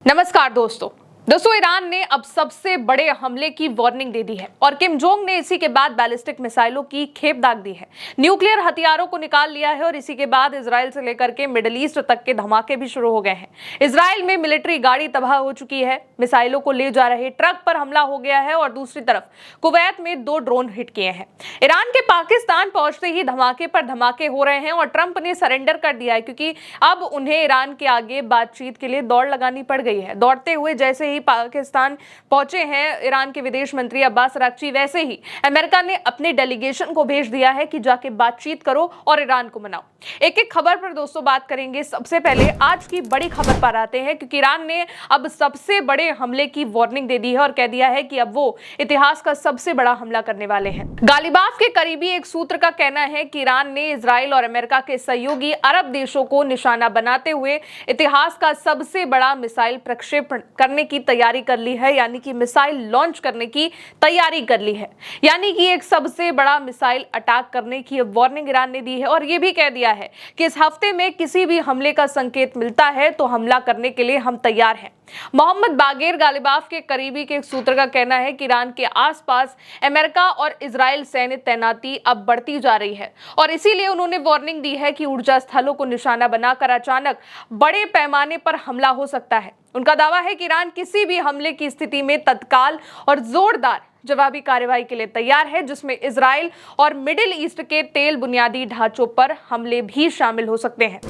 नमस्कार दोस्तों। ईरान ने अब सबसे बड़े हमले की वार्निंग दे दी है और किम जोंग ने इसी के बाद बैलिस्टिक मिसाइलों की खेप दाग दी है। न्यूक्लियर हथियारों को निकाल लिया है और इसी के बाद इजराइल से लेकर के मिडिल ईस्ट तक के धमाके भी शुरू हो गए हैं। इजराइल में मिलिट्री गाड़ी तबाह हो चुकी है, मिसाइलों को ले जा रहे ट्रक पर हमला हो गया है और दूसरी तरफ कुवैत में 2 ड्रोन हिट किए हैं। ईरान के पाकिस्तान पहुंचते ही धमाके पर धमाके हो रहे हैं और ट्रंप ने सरेंडर कर दिया है क्योंकि अब उन्हें ईरान के आगे बातचीत के लिए दौड़ लगानी पड़ गई है। दौड़ते हुए जैसे ही पाकिस्तान पहुंचे हैं ईरान के विदेश मंत्री अब्बास अराक्ची, वैसे ही अमेरिका ने अपने डेलीगेशन को भेज दिया है कि जाके बातचीत करो और ईरान को मनाओ। एक एक खबर पर दोस्तों बात करेंगे। सबसे पहले आज की बड़ी खबर पर आते हैं क्योंकि ईरान ने अब सबसे बड़े हमले की वार्निंग दे दी है और कह दिया है कि अब वो इतिहास का सबसे बड़ा हमला करने वाले हैं। गालिबाफ के करीबी एक सूत्र का कहना है कि ईरान ने इजराइल और अमेरिका के सहयोगी अरब देशों को निशाना बनाते हुए इतिहास का सबसे बड़ा मिसाइल प्रक्षेपण करने की तैयारी कर ली है, यानी कि मिसाइल लॉन्च करने की तैयारी कर ली है, यानी कि एक सबसे बड़ा मिसाइल अटैक करने की वार्निंग ईरान ने दी है और यह भी कह दिया है कि इस हफ्ते में किसी भी हमले का संकेत मिलता है तो हमला करने के लिए हम तैयार हैं। मोहम्मद बागेर गालिबाफ के करीबी के एक सूत्र का कहना है कि ईरान के आसपास अमेरिका और इजराइल सैन्य तैनाती अब बढ़ती जा रही है और इसीलिए उन्होंने वार्निंग दी है कि ऊर्जा स्थलों को निशाना बनाकर अचानक बड़े पैमाने पर हमला हो सकता है। उनका दावा है कि ईरान किसी भी हमले की स्थिति में तत्काल और जोरदार जवाबी कार्रवाई के लिए तैयार है, जिसमें इजराइल और मिडिल ईस्ट के तेल बुनियादी ढांचों पर हमले भी शामिल हो सकते हैं।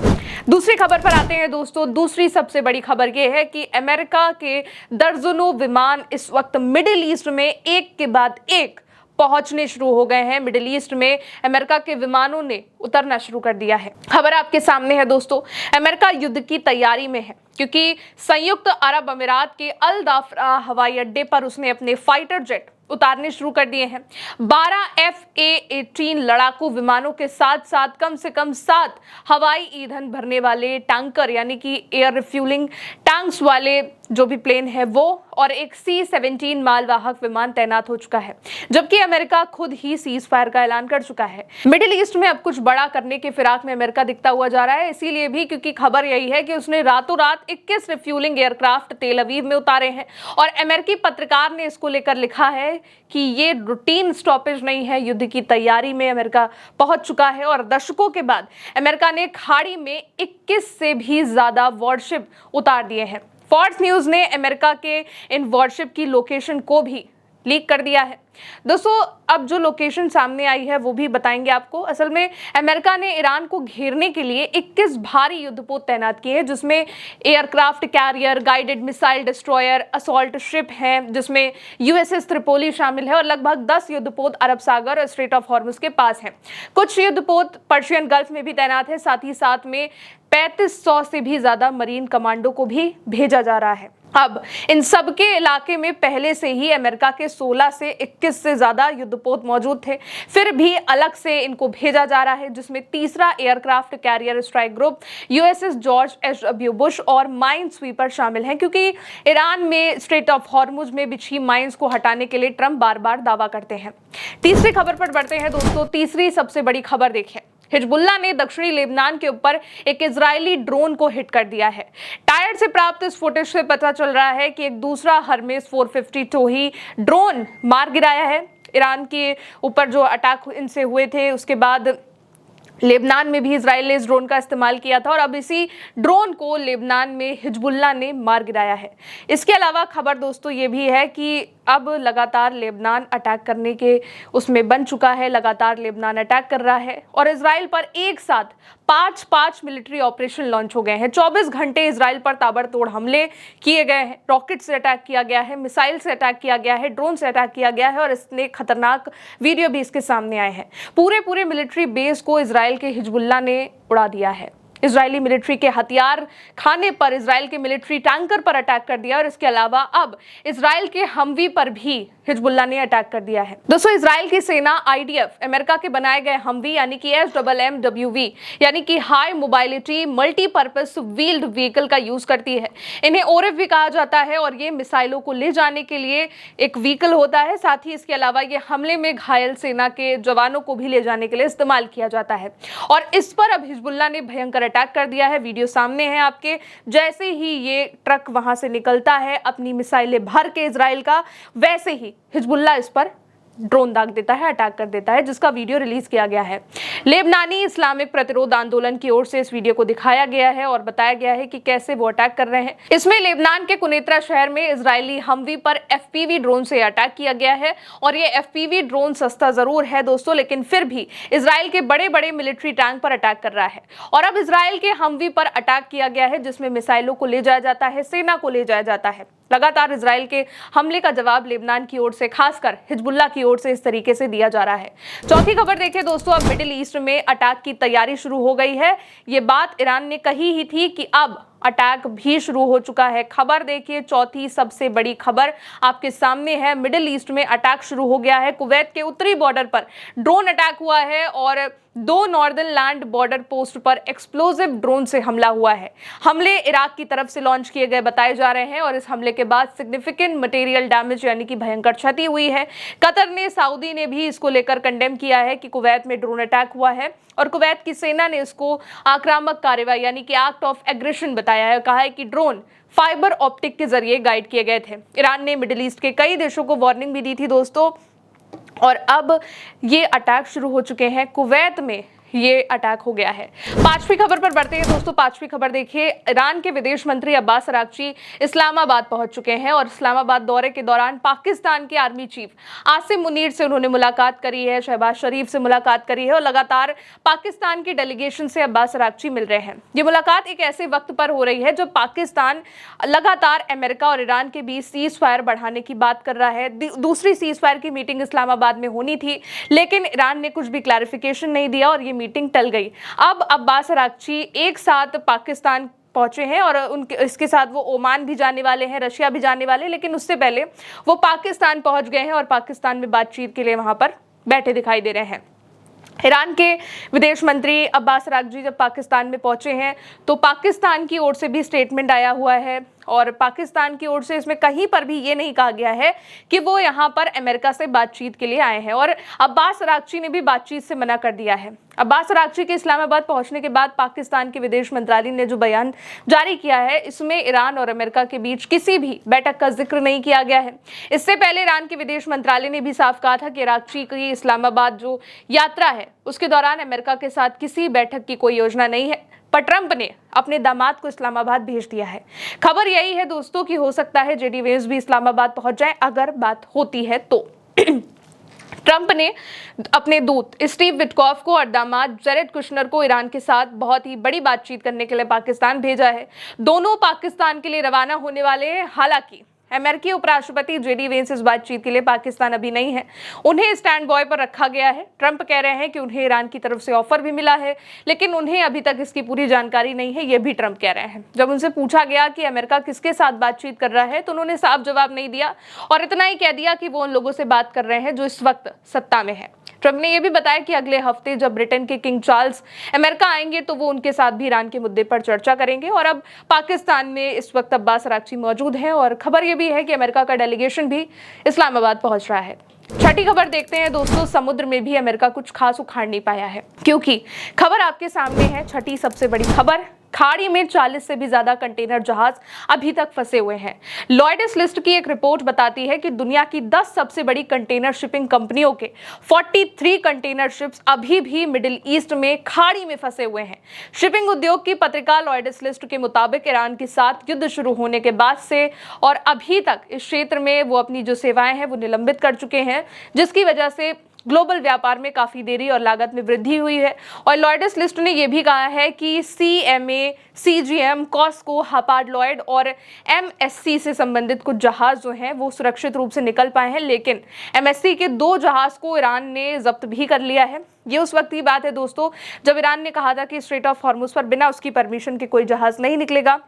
दूसरी खबर पर आते हैं दोस्तों। दूसरी सबसे बड़ी खबर यह है कि अमेरिका के दर्जनों विमान इस वक्त मिडिल ईस्ट में एक के बाद एक पहुंचने शुरू हो गए हैं। मिडिल ईस्ट में अमेरिका के विमानों ने उतरना शुरू कर दिया है। खबर आपके सामने है दोस्तों। अमेरिका युद्ध की तैयारी में है क्योंकि संयुक्त अरब अमीरात के अल दाफरा हवाई अड्डे पर उसने अपने फाइटर जेट उतारने शुरू कर दिए हैं। 12 F/A-18 लड़ाकू विमानों के साथ साथ कम से कम 7 हवाई ईंधन भरने वाले टैंकर यानी कि एयर रिफ्यूलिंग टैंक्स वाले जो भी प्लेन है वो और एक C-17 मालवाहक विमान तैनात हो चुका है, जबकि अमेरिका खुद ही सीज फायर का ऐलान कर चुका है। मिडिल ईस्ट में अब कुछ बड़ा करने के फिराक में अमेरिका दिखता हुआ जा रहा है, इसीलिए भी क्योंकि खबर यही है कि उसने रातों रात 21 रिफ्यूलिंग एयरक्राफ्ट तेल अवीव में उतारे हैं और अमेरिकी पत्रकार ने इसको लेकर लिखा है कि ये रूटीन स्टॉपेज नहीं है, युद्ध की तैयारी में अमेरिका पहुंच चुका है और दशकों के बाद अमेरिका ने खाड़ी में 21 से भी ज्यादा वॉरशिप उतार दिए हैं। फॉक्स न्यूज ने अमेरिका के इन वॉरशिप की लोकेशन को भी लीक कर दिया है। दोस्तों अब जो लोकेशन सामने आई है वो भी बताएंगे आपको। असल में अमेरिका ने ईरान को घेरने के लिए 21 भारी युद्धपोत तैनात किए हैं, जिसमें aircraft carrier, guided missile destroyer, assault ship हैं, जिसमें USS त्रिपोली शामिल है और लगभग 10 युद्धपोत अरब सागर और स्ट्रेट ऑफ हॉर्मुज के पास हैं। कुछ युद्धपोत पर्शियन गल्फ में भी तैनात है। साथ ही साथ में 3500 से भी ज्यादा मरीन कमांडो को भी भेजा जा रहा है। अब इन सबके इलाके में पहले से ही अमेरिका के 16 से 21 से ज्यादा युद्धपोत मौजूद थे, फिर भी अलग से इनको भेजा जा रहा है, जिसमें तीसरा aircraft carrier strike group, USS George H.W. Bush और माइन स्वीपर शामिल हैं, क्योंकि ईरान में स्ट्रेट ऑफ हॉर्मुज में बिछी माइंस को हटाने के लिए ट्रंप बार बार दावा करते हैं। तीसरी खबर पर बढ़ते हैं दोस्तों। तीसरी सबसे बड़ी खबर देखिए। हिजबुल्लाह ने दक्षिणी लेबनान के ऊपर एक इजरायली ड्रोन को हिट कर दिया है। टायर से प्राप्त इस फुटेज से पता चल रहा है कि एक दूसरा हर्मेस 452 ही ड्रोन मार गिराया है। ईरान के ऊपर जो अटैक इनसे हुए थे उसके बाद लेबनान में भी इजराइल ने इस ड्रोन का इस्तेमाल किया था और अब इसी ड्रोन को लेबनान में हिजबुल्लाह ने मार गिराया है। इसके अलावा खबर दोस्तों ये भी है कि अब लगातार लेबनान अटैक करने के उसमें बन चुका है। लगातार लेबनान अटैक कर रहा है और इजराइल पर एक साथ 5 मिलिट्री ऑपरेशन लॉन्च हो गए हैं। 24 घंटे इजराइल पर ताबड़तोड़ हमले किए गए हैं। रॉकेट से अटैक किया गया है, मिसाइल से अटैक किया गया है, ड्रोन से अटैक किया गया है और इसने खतरनाक वीडियो भी इसके सामने आए हैं। पूरे मिलिट्री बेस को इजराइल के हिजबुल्लाह ने उड़ा दिया है। इजरायली मिलिट्री के हथियार खाने पर, इजराइल के मिलिट्री टैंकर पर अटैक कर दिया और इसके अलावा अब इजराइल के हमवी पर भी हिजबुल्लाह ने अटैक कर दिया है। दोस्तों इजराइल की सेना IDF अमेरिका के बनाए गए हमवी यानी कि SMMWV यानी कि high mobility multipurpose wheeled vehicle का यूज करती है। इन्हें ORF भी कहा जाता है और ये मिसाइलों को ले जाने के लिए एक व्हीकल होता है। साथ ही इसके अलावा ये हमले में घायल सेना के जवानों को भी ले जाने के लिए इस्तेमाल किया जाता है और इस पर अब हिजबुल्लाह ने भयंकर अटैक कर दिया है। वीडियो सामने है आपके। जैसे ही ये ट्रक वहां से निकलता है अपनी मिसाइलें भर के इजराइल का, वैसे ही हिजबुल्लाह इस पर ड्रोन दाग देता है, अटैक कर देता है, जिसका वीडियो रिलीज किया गया है। लेबनानी इस्लामिक प्रतिरोध आंदोलन की ओर से इस वीडियो को दिखाया गया है और बताया गया है कि कैसे वो अटैक कर रहे हैं। इसमें लेबनान के कुनेत्रा शहर में इजरायली हमवी पर एफपीवी ड्रोन से अटैक किया गया है। और ये एफपीवी ड्रोन सस्ता जरूर है दोस्तों, लेकिन फिर भी इजराइल के बड़े बड़े मिलिट्री टैंक पर अटैक कर रहा है। और अब इजराइल के हमवी पर अटैक किया गया है, जिसमें मिसाइलों को ले जाया जाता है, सेना को ले जाया जाता है। लगातार इजराइल के हमले का जवाब लेबनान की ओर से, खासकर हिजबुल्लाह की ओर से इस तरीके से दिया जा रहा है। चौथी खबर देखें दोस्तों, अब मिडिल ईस्ट में अटैक की तैयारी शुरू हो गई है। ये बात ईरान ने कही ही थी कि अब अटैक भी शुरू हो चुका है। खबर देखिए, चौथी सबसे बड़ी खबर आपके सामने है। मिडिल ईस्ट में अटैक शुरू हो गया है। कुवैत के उत्तरी बॉर्डर पर ड्रोन अटैक हुआ है और 2 नॉर्दर्न लैंड बॉर्डर पोस्ट पर एक्सप्लोजिव ड्रोन से हमला हुआ है। हमले इराक की तरफ से लॉन्च किए गए बताए जा रहे हैं और इस हमले के बाद सिग्निफिकेंट मटेरियल डैमेज यानी कि भयंकर क्षति हुई है। कतर ने, सऊदी ने भी इसको लेकर कंडेम किया है कि कुवैत में ड्रोन अटैक हुआ है और कुवैत की सेना ने इसको आक्रामक कार्रवाई यानी कि एक्ट ऑफ एग्रेशन बताया है। कहा है कि ड्रोन फाइबर ऑप्टिक के जरिए गाइड किए गए थे। ईरान ने मिडिल ईस्ट के कई देशों को वार्निंग भी दी थी दोस्तों, और अब ये अटैक शुरू हो चुके हैं। कुवैत में ये अटैक हो गया है। पांचवी खबर पर बढ़ते हैं दोस्तों। पांचवी खबर देखिए, ईरान के विदेश मंत्री अब्बास अरागची इस्लामाबाद पहुंच चुके हैं और इस्लामाबाद दौरे के दौरान पाकिस्तान के आर्मी चीफ आसिम मुनीर से उन्होंने मुलाकात करी है, शहबाज शरीफ से मुलाकात करी है और लगातार पाकिस्तान की डेलीगेशन से अब्बास अरागची मिल रहे हैं। ये मुलाकात एक ऐसे वक्त पर हो रही है जब पाकिस्तान लगातार अमेरिका और ईरान के बीच सीज फायर बढ़ाने की बात कर रहा है। दूसरी सीज फायर की मीटिंग इस्लामाबाद में होनी थी, लेकिन ईरान ने कुछ भी क्लैरिफिकेशन नहीं दिया और ये मीटिंग टल गई। अब अब्बास अरागची एक साथ पाकिस्तान पहुंचे हैं और उनके इसके साथ वो ओमान भी जाने वाले हैं, रशिया भी जाने वाले हैं, लेकिन उससे पहले वो पाकिस्तान पहुंच गए हैं और पाकिस्तान में बातचीत के लिए वहां पर बैठे दिखाई दे रहे हैं। ईरान के विदेश मंत्री अब्बास अरागची जब पाकिस्तान में पहुंचे हैं तो पाकिस्तान की ओर से भी स्टेटमेंट आया हुआ है और पाकिस्तान की ओर से इसमें कहीं पर भी ये नहीं कहा गया है कि वो यहाँ पर अमेरिका से बातचीत के लिए आए हैं और अब्बास अरागची ने भी बातचीत से मना कर दिया है। अब्बास अरागची के इस्लामाबाद पहुंचने के बाद पाकिस्तान के विदेश मंत्रालय ने जो बयान जारी किया है, इसमें ईरान और अमेरिका के बीच किसी भी बैठक का जिक्र नहीं किया गया है। इससे पहले ईरान के विदेश मंत्रालय ने भी साफ कहा था कि अरागची की इस्लामाबाद जो यात्रा है उसके दौरान अमेरिका के साथ किसी बैठक की कोई योजना नहीं है, पर ट्रंप ने अपने दामाद को इस्लामाबाद भेज दिया है। खबर यही है दोस्तों कि हो सकता है जेडी वेंस भी इस्लामाबाद पहुंच जाए अगर बात होती है तो। ट्रंप ने अपने दूत स्टीव विटकॉफ को और दामाद जेरेड कुशनर को ईरान के साथ बहुत ही बड़ी बातचीत करने के लिए पाकिस्तान भेजा है। दोनों पाकिस्तान के लिए रवाना होने वाले हैं। हालांकि अमेरिकी उपराष्ट्रपति जेडी वेंस इस बातचीत के लिए पाकिस्तान अभी नहीं है, उन्हें स्टैंड बॉय पर रखा गया है। ट्रंप कह रहे हैं कि उन्हें ईरान की तरफ से ऑफर भी मिला है, लेकिन उन्हें अभी तक इसकी पूरी जानकारी नहीं है, ये भी ट्रंप कह रहे हैं। जब उनसे पूछा गया कि अमेरिका किसके साथ बातचीत कर रहा है तो उन्होंने साफ जवाब नहीं दिया और इतना ही कह दिया कि वो उन लोगों से बात कर रहे हैं जो इस वक्त सत्ता में है। ट्रंप ने यह भी बताया कि अगले हफ्ते जब ब्रिटेन के किंग चार्ल्स अमेरिका आएंगे तो वो उनके साथ भी ईरान के मुद्दे पर चर्चा करेंगे। और अब पाकिस्तान में इस वक्त अब्बास अरागची मौजूद हैं और खबर यह भी है कि अमेरिका का डेलीगेशन भी इस्लामाबाद पहुंच रहा है। छठी खबर देखते हैं दोस्तों। समुद्र में भी अमेरिका कुछ खास उखाड़ नहीं पाया है, क्योंकि खबर आपके सामने है। छठी सबसे बड़ी खबर, खाड़ी में 40 से भी ज्यादा कंटेनर जहाज अभी तक फंसे हुए हैं। लॉयड्स लिस्ट की एक रिपोर्ट बताती है कि दुनिया की 10 सबसे बड़ी कंटेनर शिपिंग कंपनियों के 43 कंटेनर शिप्स अभी भी मिडिल ईस्ट में खाड़ी में फंसे हुए हैं। शिपिंग उद्योग की पत्रिका लॉयड्स लिस्ट के मुताबिक ईरान के साथ युद्ध शुरू होने के बाद से और अभी तक इस क्षेत्र में वो अपनी जो सेवाएं हैं वो निलंबित कर चुके हैं, जिसकी वजह से ग्लोबल व्यापार में काफी देरी और लागत में वृद्धि हुई है। और लॉयड्स लिस्ट ने यह भी कहा है कि CMA, CGM, कॉस्को, हपार्ड लॉयड और MSC से संबंधित कुछ जहाज जो हैं वो सुरक्षित रूप से निकल पाए हैं, लेकिन MSC के 2 जहाज को ईरान ने जब्त भी कर लिया है। ये उस वक्त की बात है दोस्तों जब ईरान ने कहा था कि स्ट्रेट ऑफ हॉर्मुज पर बिना उसकी परमिशन के कोई जहाज नहीं निकलेगा।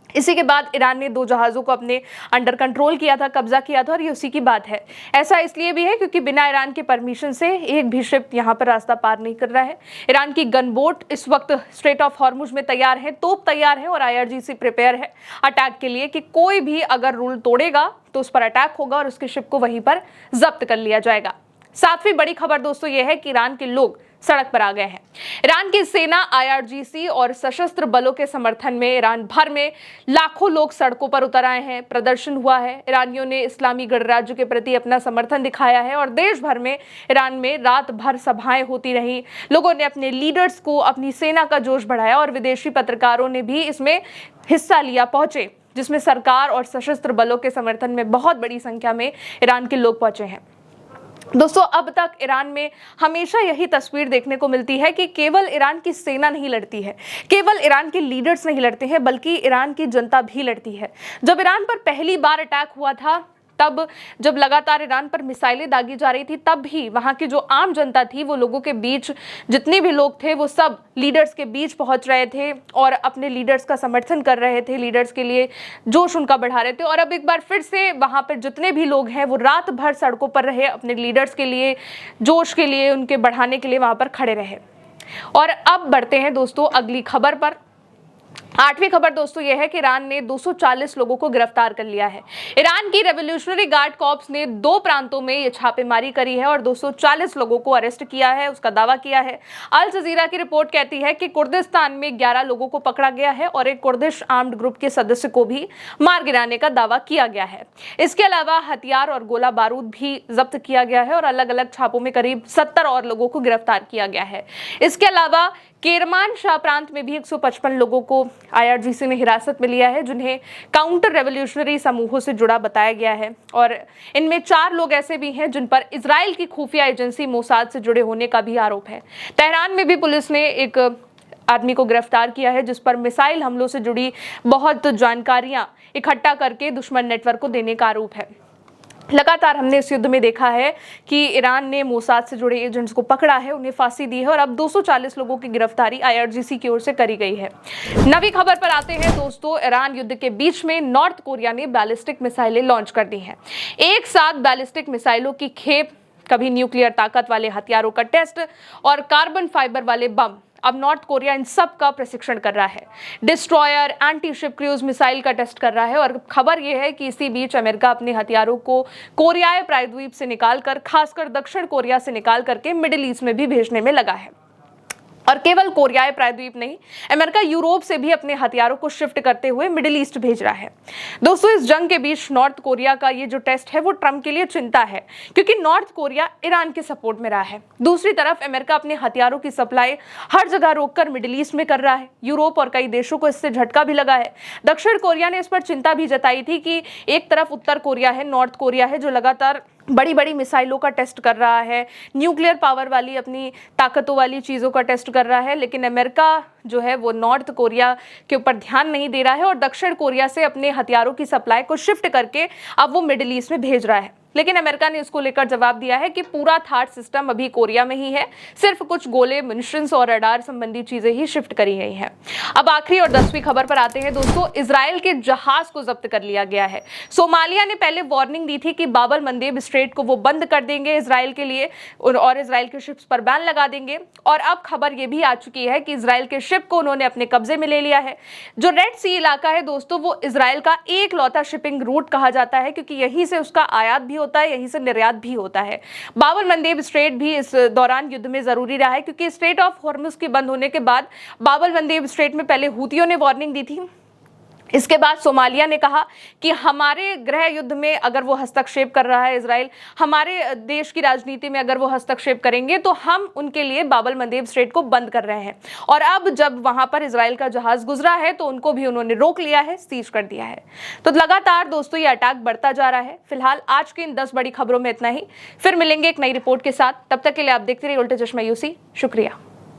इसी के बाद ईरान ने 2 जहाज़ों को अपने अंडर कंट्रोल किया था, कब्जा किया था और ये उसी की बात है। ऐसा इसलिए भी है क्योंकि बिना ईरान के परमिशन से एक भी शिप यहाँ पर रास्ता पार नहीं कर रहा है। ईरान की गन बोट इस वक्त स्ट्रेट ऑफ हॉर्मुज में तैयार है, तोप तैयार है और IRGC प्रिपेयर है अटैक के लिए कि कोई भी अगर रूल तोड़ेगा तो उस पर अटैक होगा और उसके शिप को वहीं पर जब्त कर लिया जाएगा। 7वीं बड़ी खबर दोस्तों ये है कि ईरान के लोग सड़क पर आ गए हैं। ईरान की सेना, IRGC और सशस्त्र बलों के समर्थन में ईरान भर में लाखों लोग सड़कों पर उतर आए हैं। प्रदर्शन हुआ है। ईरानियों ने इस्लामी गणराज्य के प्रति अपना समर्थन दिखाया है और देश भर में ईरान में रात भर सभाएं होती रही। लोगों ने अपने लीडर्स को, अपनी सेना का जोश बढ़ाया और विदेशी पत्रकारों ने भी इसमें हिस्सा लिया, पहुंचे, जिसमें सरकार और सशस्त्र बलों के समर्थन में बहुत बड़ी संख्या में ईरान के लोग पहुंचे हैं। दोस्तों, अब तक ईरान में हमेशा यही तस्वीर देखने को मिलती है कि केवल ईरान की सेना नहीं लड़ती है, केवल ईरान के लीडर्स नहीं लड़ते हैं, बल्कि ईरान की जनता भी लड़ती है। जब ईरान पर पहली बार अटैक हुआ था, तब जब लगातार ईरान पर मिसाइलें दागी जा रही थी, तब भी वहां की जो आम जनता थी, वो लोगों के बीच, जितने भी लोग थे वो सब लीडर्स के बीच पहुंच रहे थे और अपने लीडर्स का समर्थन कर रहे थे, लीडर्स के लिए जोश उनका बढ़ा रहे थे। और अब एक बार फिर से वहां पर जितने भी लोग हैं वो रात भर सड़कों पर रहे, अपने लीडर्स के लिए, जोश के लिए, उनके बढ़ाने के लिए वहां पर खड़े रहे। और अब बढ़ते हैं दोस्तों अगली खबर पर। 8वीं खबर दोस्तों यह है कि ईरान ने 240 लोगों को गिरफ्तार कर लिया है। ईरान की रेवोल्यूशनरी गार्ड कॉर्प्स ने 2 प्रांतों में ये छापेमारी करी है और 240 लोगों को अरेस्ट किया है, उसका दावा किया है। अल जजीरा की रिपोर्ट कहती है कि कुर्दिस्तान में 11 लोगों को पकड़ा गया है और एक कुर्दिश आर्म्ड ग्रुप के सदस्य को भी मार गिराने का दावा किया गया है। इसके अलावा हथियार और गोला बारूद भी जब्त किया गया है और अलग अलग छापों में करीब 70 और लोगों को गिरफ्तार किया गया है। इसके अलावा केरमान शाह प्रांत में भी 155 लोगों को IRGC ने हिरासत में लिया है, जिन्हें काउंटर रेवोल्यूशनरी समूहों से जुड़ा बताया गया है और इनमें 4 लोग ऐसे भी हैं जिन पर इजराइल की खुफिया एजेंसी मोसाद से जुड़े होने का भी आरोप है। तेहरान में भी पुलिस ने एक आदमी को गिरफ्तार किया है जिस पर मिसाइल हमलों से जुड़ी बहुत जानकारियां इकट्ठा करके दुश्मन नेटवर्क को देने का आरोप है। लगातार हमने इस युद्ध में देखा है कि ईरान ने मोसाद से जुड़े एजेंट्स को पकड़ा है, उन्हें फांसी दी है और अब 240 लोगों की गिरफ्तारी IRGC की ओर से करी गई है। नवी खबर पर आते हैं दोस्तों। ईरान युद्ध के बीच में नॉर्थ कोरिया ने बैलिस्टिक मिसाइलें लॉन्च कर दी हैं। एक साथ बैलिस्टिक मिसाइलों की खेप, कभी न्यूक्लियर ताकत वाले हथियारों का टेस्ट और कार्बन फाइबर वाले बम, अब नॉर्थ कोरिया इन सब का प्रशिक्षण कर रहा है। Destroyer, anti ship cruise missile का टेस्ट कर रहा है और खबर यह है कि इसी बीच अमेरिका अपने हथियारों को कोरियाई प्रायद्वीप से निकालकर, खासकर दक्षिण कोरिया से निकाल करके मिडिल ईस्ट में भी भेजने में लगा है। और केवल कोरियाई प्रायद्वीप नहीं, अमेरिका यूरोप से भी अपने हथियारों को शिफ्ट करते हुए मिडिल ईस्ट भेज रहा है। दोस्तों, इस जंग के बीच नॉर्थ कोरिया का ये जो टेस्ट है वो ट्रंप के लिए चिंता है, क्योंकि नॉर्थ कोरिया ईरान के सपोर्ट में रहा है। दूसरी तरफ अमेरिका अपने हथियारों की सप्लाई हर जगह रोककर मिडिल ईस्ट में कर रहा है। यूरोप और कई देशों को इससे झटका भी लगा है। दक्षिण कोरिया ने इस पर चिंता भी जताई थी कि एक तरफ उत्तर कोरिया है, नॉर्थ कोरिया है, जो लगातार बड़ी बड़ी मिसाइलों का टेस्ट कर रहा है, न्यूक्लियर पावर वाली अपनी ताकतों वाली चीज़ों का टेस्ट कर रहा है, लेकिन अमेरिका जो है वो नॉर्थ कोरिया के ऊपर ध्यान नहीं दे रहा है और दक्षिण कोरिया से अपने हथियारों की सप्लाई को शिफ्ट करके अब वो मिडिल ईस्ट में भेज रहा है। लेकिन अमेरिका ने इसको लेकर जवाब दिया है कि पूरा थार्ड सिस्टम अभी कोरिया में ही है, सिर्फ कुछ गोले, मुनिशंस और रडार संबंधी चीजें ही शिफ्ट करी गई हैं। अब आखिरी और 10वीं खबर पर आते हैं दोस्तों। इजराइल के जहाज को जब्त कर लिया गया है। सोमालिया ने पहले वार्निंग दी थी कि बाब अल मंदेब स्ट्रेट को वो बंद कर देंगे इजराइल के लिए और इजराइल के शिप्स पर बैन लगा देंगे। और अब खबर ये भी आ चुकी है कि इजराइल के शिप को उन्होंने अपने कब्जे में ले लिया है। जो रेड सी इलाका है दोस्तों, वो इजराइल का एक लौता शिपिंग रूट कहा जाता है, क्योंकि यहीं से उसका आयात भी होता है, यहीं से निर्यात भी होता है। बाब अल मंदेब स्ट्रेट भी इस दौरान युद्ध में जरूरी रहा है, क्योंकि स्ट्रेट ऑफ हॉर्मुज के बंद होने के बाद बाब अल मंदेब स्ट्रेट में पहले हूतियों ने वार्निंग दी थी। इसके बाद सोमालिया ने कहा कि हमारे गृह युद्ध में अगर वो हस्तक्षेप कर रहा है इजराइल, हमारे देश की राजनीति में अगर वो हस्तक्षेप करेंगे तो हम उनके लिए बाब अल मंदेब स्ट्रेट को बंद कर रहे हैं। और अब जब वहां पर इजराइल का जहाज गुजरा है तो उनको भी उन्होंने रोक लिया है, सीज कर दिया है। तो लगातार दोस्तों ये अटैक बढ़ता जा रहा है। फिलहाल आज की इन 10 बड़ी खबरों में इतना ही। फिर मिलेंगे एक नई रिपोर्ट के साथ। तब तक के लिए आप देखते रहिए उल्टे चश्मा यूसी। शुक्रिया।